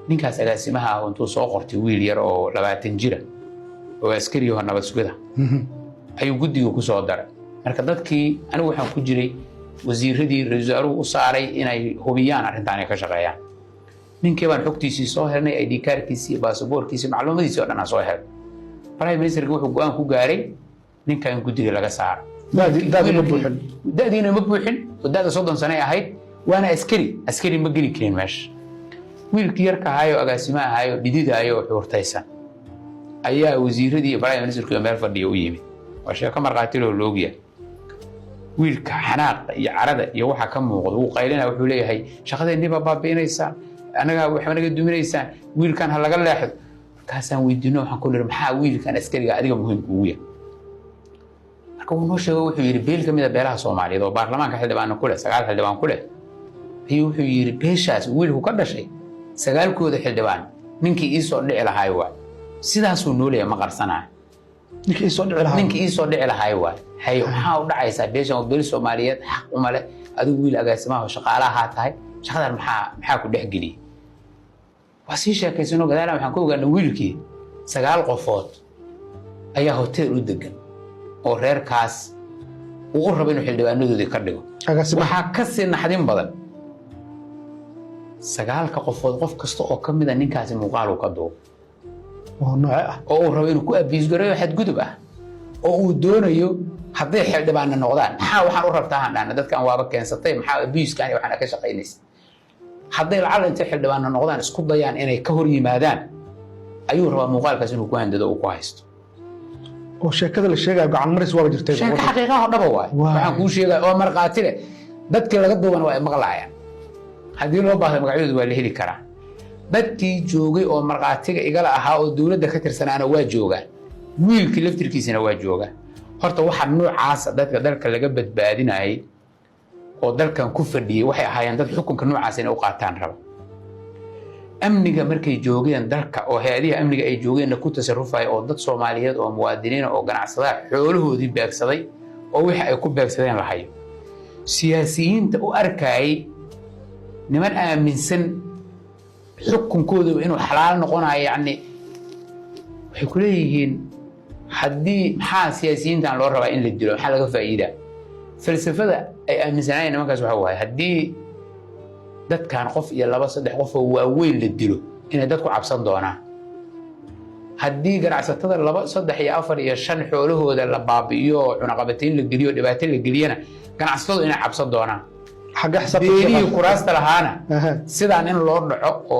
ninkaas agaasimaha ah intuu soo qortay wiil yar oo 20 jira oo askari ah nabad sugida ayuu guddiga ku soo daray marka dadkii anigu waxaan ku jiray wasiiradii ra'iisul wasaaruhu u saaray inay hubiyaan arrintan ay ka shaqeeyaan ninkii baan xogtiisii soo helnay ID kaarkiisii baasaboorkiisii macluumaadkiisii oo dhan aan soo helnay prime minister wuxuu go'aan ku gaaray ninkan guddiga laga saaro daadiina ma buuxin wadada 30 sano ahayd وانا askari ma geli karin meesha wiilkii yarka ahayo agaasimaha ahayo dhididaayo xurtaysan ayaa wasiiradii prime ministerku meel fadhiyo u yimid waa sheeko marqaati loo loogiya wiilka xanaaq iyo carada iyo waxa ka muuqdo uu qaylina wuxuu leeyahay shaqadeennii baabiinaysa anaga waxa naga duminaysa wiilkan ha laga leexdo kaasaan weydiino waxaan ku leeyahay maxaa wiilkan askariga adiga muhiim ugu yahay marka uu noo sheegay wuxuu yiri beel kamid ah beelaha Soomaaliyeed oo baarlamaanka xildhibaan ku leh 9 xildhibaan ku leh ayuu wuxuu yiri beeshaas wiilku ka dhashay 9 kooda xildhibaan ninkii ii soo dhici lahaay waa sidaas uu nooleeyahay ma qarsanaa ninkii ii soo dhici lahaay waa hay waxa u dhacaysa beeshan oo beel Soomaaliyeed xaq uma leh adigu wiil agaasimaha shaqaalaha tahay shaqadan maxaa ku dhex geliyay wasi sheekaysano gadaala waxaan ku ogaanay wiilkii 9 qofood ayaa hotel u degan oo reerkaas uu rabo inuu xildhibaanadoodii ka dhigo waxa ka sii naxdin badan 9 qofood qof kasta oo kamid ah ninkaasi muuqaal uu ka duubo oo nooc ah oo uu rabo inuu ku abiis gareeyo xad gudub ah oo uu doonayo haddii xildhibaana noqdaan maxaa waxaan u rabtaa aan dadkan waaba keensatay maxaa abiiskan waxaan ka shaqeynaysaa haddii lacag inta xildhibaana noqdaan isku dayaan inay ka hor yimaadaan ayuu rabaa muuqaalkaas inuu ku handado oo ku haysto oo sheekada la sheegay gacan maris waa jirtay sheeko xaqiiqo ah dhaba waay waxaan ku sheegay oo marqaati leh dadkii laga duuban waa maqlaayaan haddii loo baahdo magacyadooda waa la heli karaa dadkii joogay oo marqaatiga igala ahaa oo dawladda ka tirsanaana waa joogaan wiilkii laftirkiisana waa joogaan horta waxa noocaas dadka dalka laga badbaadinayay oo dalkan ku fadhiyay waxay ahaayeen dad xukunka noocaas inay u qaataan raba amniga markay joogeen dalka oo hay'adaha amniga ay joogeen ku tasarrufay oo dad Soomaaliyeed oo muwaadiniin oo ganacsada xoolahoodii beegsaday oo wixii ay ku beegsadeen lahayo siyaasiyiinta u arkay niman aaminsan xukunkooda inuu xalaal noqonayo yani waxay ku leeyihiin haddii maxaa siyaasiyiintan loo rabaa in la dilo maxaa laga faa'iidaa falsafada ay aaminsanayeen nimankaas waxa waaye haddii dadkan qof iyo 2-3 qof oo waaweyn la dilo inay dadku cabsan doonaan haddii ganacsatada 2-3 iyo 4 iyo 5 xoolahooda la baabi'iyo cunaqabateyn la geliyo dhibaato la geliyana ganacsatadu inay cabsan doonaan xagga xisaabta kuraasta lahaana sidaan in loo dhaco